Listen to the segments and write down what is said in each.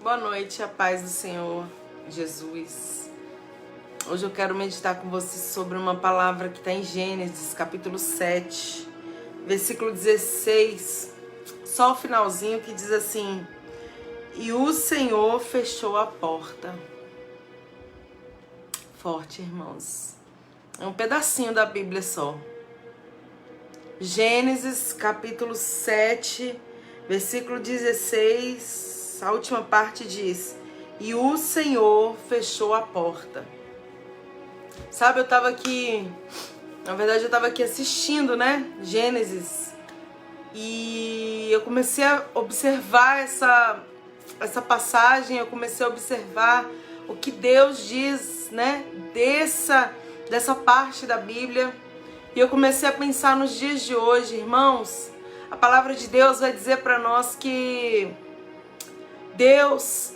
Boa noite, a paz do Senhor Jesus. Hoje eu quero meditar com você sobre uma palavra que está em Gênesis, capítulo 7, versículo 16, só o finalzinho que diz assim: e o Senhor fechou a porta. Forte, irmãos. É um pedacinho da Bíblia só. Gênesis, capítulo 7, versículo 16, a última parte diz: e o Senhor fechou a porta. Sabe, eu tava aqui, na verdade eu tava aqui assistindo, né, Gênesis, e eu comecei a observar essa passagem, eu comecei a observar o que Deus diz, né, dessa parte da Bíblia. E eu comecei a pensar nos dias de hoje, irmãos. A palavra de Deus vai dizer para nós que Deus,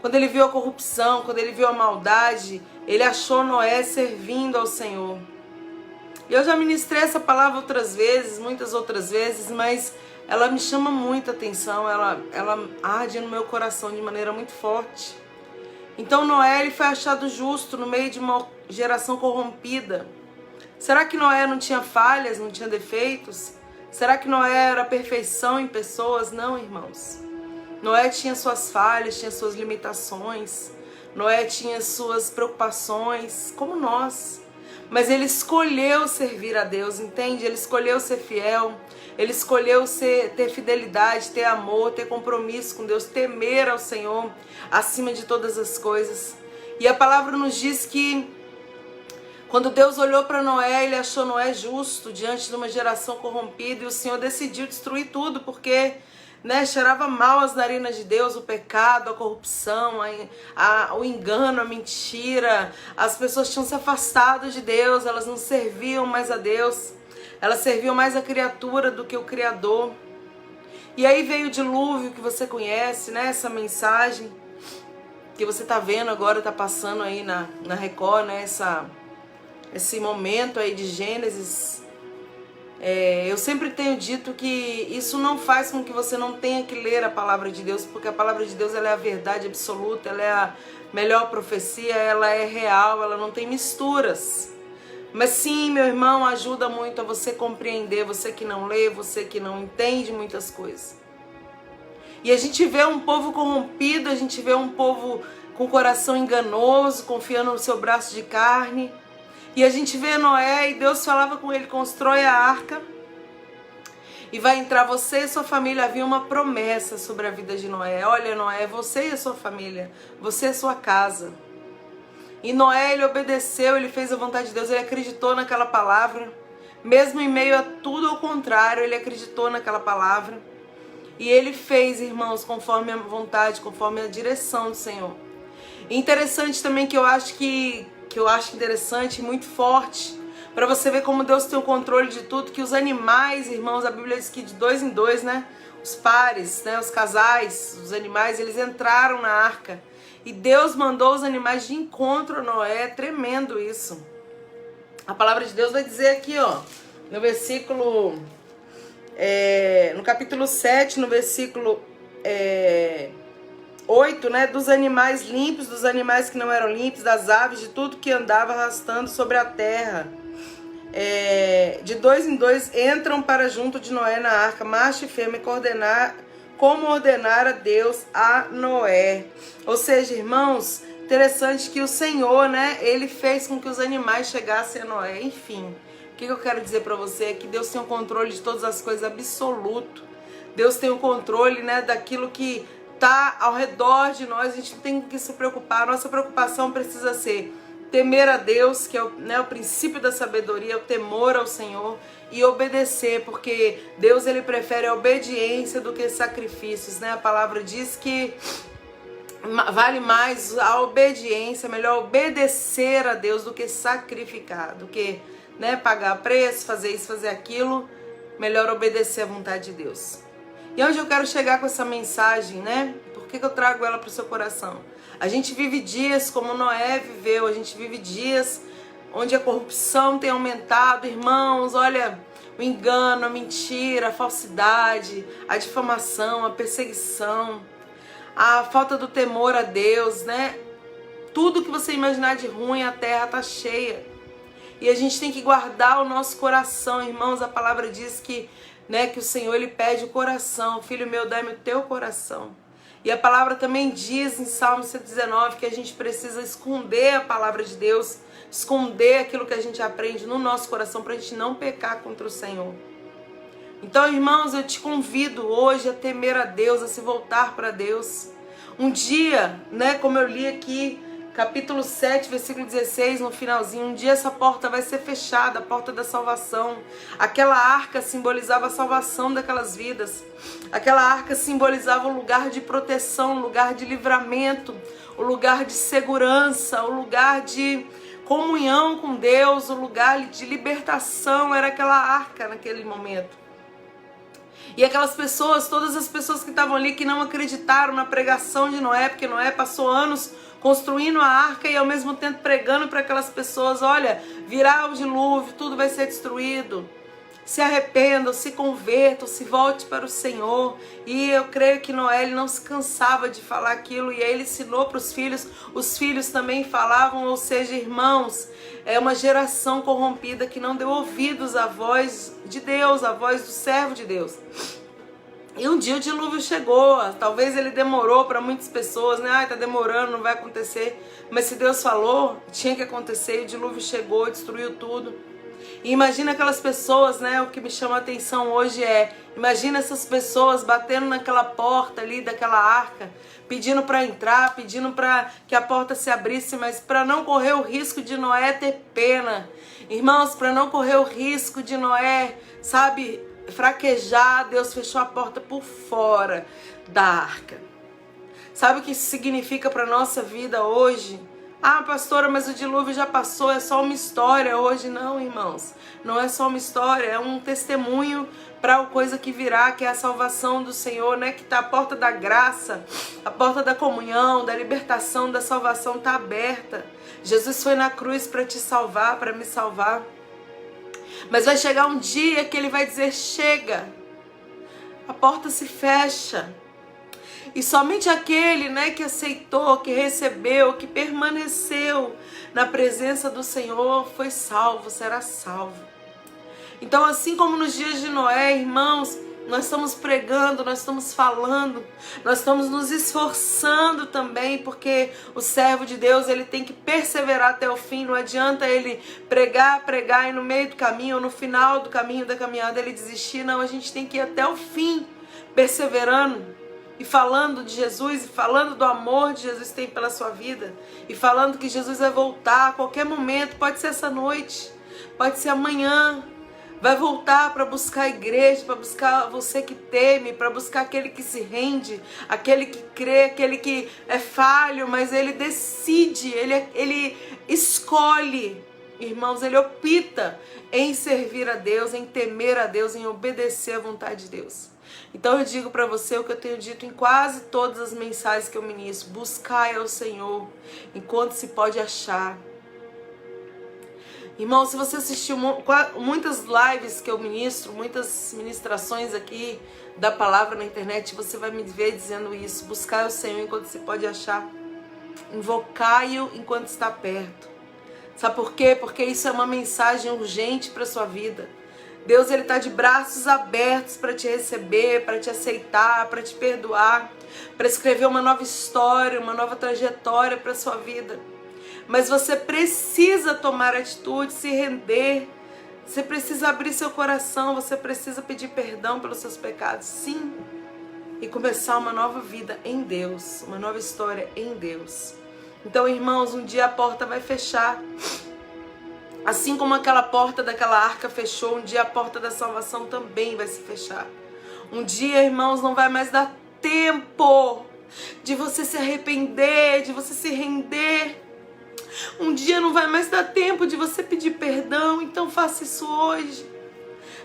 quando ele viu a corrupção, quando ele viu a maldade, ele achou Noé servindo ao Senhor. E eu já ministrei essa palavra outras vezes, muitas outras vezes, mas ela me chama muita atenção, ela arde no meu coração de maneira muito forte. Então Noé, ele foi achado justo no meio de uma geração corrompida. Será que Noé não tinha falhas, não tinha defeitos? Será que Noé era perfeição em pessoas? Não, irmãos. Noé tinha suas falhas, tinha suas limitações. Noé tinha suas preocupações, como nós. Mas ele escolheu servir a Deus, entende? Ele escolheu ser fiel. Ele escolheu ter fidelidade, ter amor, ter compromisso com Deus, temer ao Senhor acima de todas as coisas. E a palavra nos diz que quando Deus olhou para Noé, ele achou Noé justo diante de uma geração corrompida, e o Senhor decidiu destruir tudo, porque, né, cheirava mal as narinas de Deus, o pecado, a corrupção, o engano, a mentira. As pessoas tinham se afastado de Deus, elas não serviam mais a Deus, elas serviam mais a criatura do que o Criador. E aí veio o dilúvio que você conhece, né, essa mensagem que você está vendo agora, está passando aí na Record, né, esse momento aí de Gênesis. Eu sempre tenho dito que isso não faz com que você não tenha que ler a palavra de Deus, porque a palavra de Deus, ela é a verdade absoluta, ela é a melhor profecia, ela é real, ela não tem misturas. Mas sim, meu irmão, ajuda muito a você compreender, você que não lê, você que não entende muitas coisas. E a gente vê um povo corrompido, a gente vê um povo com coração enganoso, confiando no seu braço de carne. E a gente vê Noé, e Deus falava com ele: constrói a arca e vai entrar você e sua família. Havia uma promessa sobre a vida de Noé. Olha, Noé, você e a sua família, você e a sua casa. E Noé, ele obedeceu, ele fez a vontade de Deus, ele acreditou naquela palavra. Mesmo em meio a tudo ao contrário, ele acreditou naquela palavra. E ele fez, irmãos, conforme a vontade, conforme a direção do Senhor. E interessante também que eu acho interessante, muito forte, para você ver como Deus tem o controle de tudo, que os animais, irmãos, a Bíblia diz que de 2 em 2, né, os pares, né, os casais, os animais, eles entraram na arca, e Deus mandou os animais de encontro a Noé. É tremendo isso. A palavra de Deus vai dizer aqui, ó, no versículo, no capítulo 7, no versículo 8, né, dos animais limpos, dos animais que não eram limpos, das aves, de tudo que andava arrastando sobre a terra. De 2 em 2 entram para junto de Noé na arca, macho e fêmea, como ordenara Deus a Noé. Ou seja, irmãos, interessante que o Senhor, né, ele fez com que os animais chegassem a Noé. Enfim, o que eu quero dizer para você é que Deus tem o controle de todas as coisas, absoluto. Deus tem o controle, né, daquilo que está ao redor de nós. A gente não tem que se preocupar. A nossa preocupação precisa ser temer a Deus, que é o princípio da sabedoria, o temor ao Senhor, e obedecer, porque Deus, ele prefere a obediência do que sacrifícios, né? A palavra diz que vale mais a obediência, melhor obedecer a Deus do que sacrificar, do que, né, pagar preço, fazer isso, fazer aquilo. Melhor obedecer à vontade de Deus. E onde eu quero chegar com essa mensagem, né? Por que eu trago ela para o seu coração? A gente vive dias como Noé viveu, a gente vive dias onde a corrupção tem aumentado, irmãos. Olha, o engano, a mentira, a falsidade, a difamação, a perseguição, a falta do temor a Deus, né? Tudo que você imaginar de ruim, a terra tá cheia. E a gente tem que guardar o nosso coração, irmãos. A palavra diz que, né, que o Senhor, Ele pede o coração. Filho meu, dá-me o teu coração. E a palavra também diz em Salmo 119 que a gente precisa esconder a palavra de Deus, esconder aquilo que a gente aprende no nosso coração para a gente não pecar contra o Senhor. Então, irmãos, eu te convido hoje a temer a Deus, a se voltar para Deus. Um dia, né, como eu li aqui, capítulo 7, versículo 16, no finalzinho, um dia essa porta vai ser fechada, a porta da salvação. Aquela arca simbolizava a salvação daquelas vidas. Aquela arca simbolizava o lugar de proteção, o lugar de livramento, o lugar de segurança, o lugar de comunhão com Deus, o lugar de libertação. Era aquela arca naquele momento. E aquelas pessoas, todas as pessoas que estavam ali, que não acreditaram na pregação de Noé, porque Noé passou anos construindo a arca e ao mesmo tempo pregando para aquelas pessoas, olha, virá o dilúvio, tudo vai ser destruído. Se arrependam, se convertam, se volte para o Senhor. E eu creio que Noé, ele não se cansava de falar aquilo, e aí ele ensinou para os filhos também falavam, ou seja, irmãos, é uma geração corrompida que não deu ouvidos à voz de Deus, à voz do servo de Deus. E um dia o dilúvio chegou, talvez ele demorou para muitas pessoas, né? Ai, tá demorando, não vai acontecer. Mas se Deus falou, tinha que acontecer, e o dilúvio chegou, destruiu tudo. E imagina aquelas pessoas, né? O que me chama a atenção hoje imagina essas pessoas batendo naquela porta ali daquela arca, pedindo para entrar, pedindo para que a porta se abrisse, mas para não correr o risco de Noé ter pena. Irmãos, para não correr o risco de Noé, sabe, fraquejar, Deus fechou a porta por fora da arca. Sabe o que isso significa para nossa vida hoje? Ah, pastora, mas o dilúvio já passou, é só uma história. Hoje não, irmãos. Não é só uma história, é um testemunho para a coisa que virá, que é a salvação do Senhor, né? Que tá a porta da graça, a porta da comunhão, da libertação, da salvação tá aberta. Jesus foi na cruz para te salvar, para me salvar. Mas vai chegar um dia que Ele vai dizer, chega. A porta se fecha. E somente aquele, né, que aceitou, que recebeu, que permaneceu na presença do Senhor foi salvo, será salvo. Então, assim como nos dias de Noé, irmãos, nós estamos pregando, nós estamos falando, nós estamos nos esforçando também, porque o servo de Deus, ele tem que perseverar até o fim. Não adianta ele pregar e no meio do caminho, ou no final do caminho da caminhada ele desistir. Não, a gente tem que ir até o fim, perseverando. E falando de Jesus, e falando do amor que Jesus tem pela sua vida, e falando que Jesus vai voltar a qualquer momento, pode ser essa noite, pode ser amanhã, vai voltar para buscar a igreja, para buscar você que teme, para buscar aquele que se rende, aquele que crê, aquele que é falho, mas ele decide, ele escolhe, irmãos, ele opta em servir a Deus, em temer a Deus, em obedecer à vontade de Deus. Então eu digo para você o que eu tenho dito em quase todas as mensagens que eu ministro: buscai ao Senhor enquanto se pode achar. Irmão, se você assistiu muitas lives que eu ministro, muitas ministrações aqui da palavra na internet, você vai me ver dizendo isso: buscai o Senhor enquanto se pode achar, invocai-o enquanto está perto. Sabe por quê? Porque isso é uma mensagem urgente para a sua vida. Deus, ele está de braços abertos para te receber, para te aceitar, para te perdoar, para escrever uma nova história, uma nova trajetória para a sua vida. Mas você precisa tomar atitude, se render. Você precisa abrir seu coração, você precisa pedir perdão pelos seus pecados, sim. E começar uma nova vida em Deus, uma nova história em Deus. Então, irmãos, um dia a porta vai fechar. Assim como aquela porta daquela arca fechou, um dia a porta da salvação também vai se fechar. Um dia, irmãos, não vai mais dar tempo de você se arrepender, de você se render. Um dia não vai mais dar tempo de você pedir perdão, então faça isso hoje.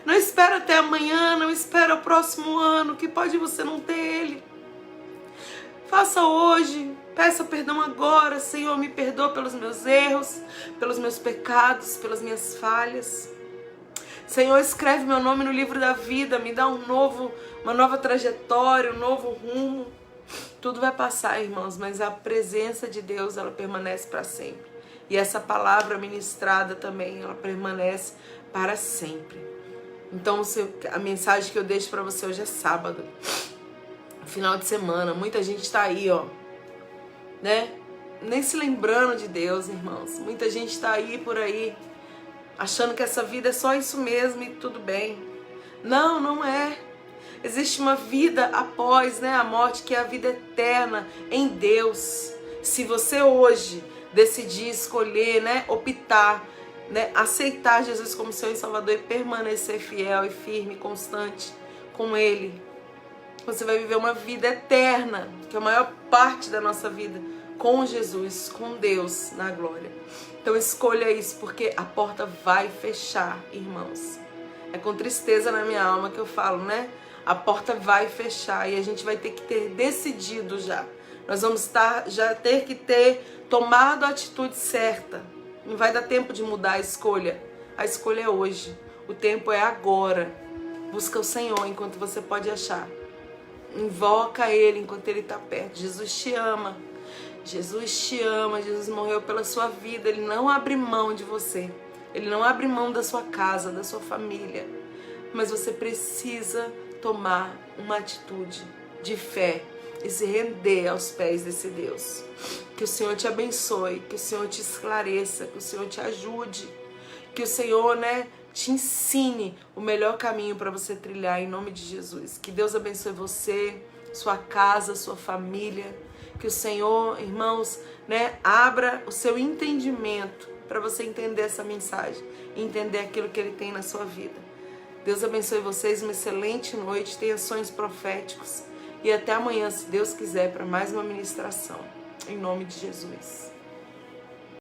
Não espera até amanhã, não espera o próximo ano, que pode você não ter ele. Faça hoje, peça perdão agora. Senhor, me perdoa pelos meus erros, pelos meus pecados, pelas minhas falhas. Senhor, escreve meu nome no livro da vida, me dá uma nova trajetória, um novo rumo. Tudo vai passar, irmãos, mas a presença de Deus, ela permanece para sempre. E essa palavra ministrada também, ela permanece para sempre. Então, a mensagem que eu deixo para você hoje é sábado, final de semana. Muita gente está aí, ó, né? Nem se lembrando de Deus, irmãos. Muita gente está aí por aí, achando que essa vida é só isso mesmo e tudo bem. Não, não é. Existe uma vida após, né, a morte, que é a vida eterna em Deus. Se você hoje decidir escolher, né, optar, né, aceitar Jesus como seu Salvador e permanecer fiel e firme, constante com Ele, você vai viver uma vida eterna, que é a maior parte da nossa vida, com Jesus, com Deus na glória. Então escolha isso, porque a porta vai fechar, irmãos. É com tristeza na minha alma que eu falo, né? A porta vai fechar e a gente vai ter que ter decidido já. Nós vamos já ter que ter tomado a atitude certa. Não vai dar tempo de mudar a escolha. A escolha é hoje. O tempo é agora. Busca o Senhor enquanto você pode achar. Invoca Ele enquanto Ele está perto. Jesus te ama. Jesus te ama. Jesus morreu pela sua vida. Ele não abre mão de você. Ele não abre mão da sua casa, da sua família. Mas você precisa tomar uma atitude de fé e se render aos pés desse Deus. Que o Senhor te abençoe, que o Senhor te esclareça, que o Senhor te ajude, que o Senhor, né, te ensine o melhor caminho para você trilhar em nome de Jesus. Que Deus abençoe você, sua casa, sua família. Que o Senhor, irmãos, né, abra o seu entendimento para você entender essa mensagem, entender aquilo que Ele tem na sua vida. Deus abençoe vocês, uma excelente noite, tenha sonhos proféticos e até amanhã, se Deus quiser, para mais uma ministração. Em nome de Jesus.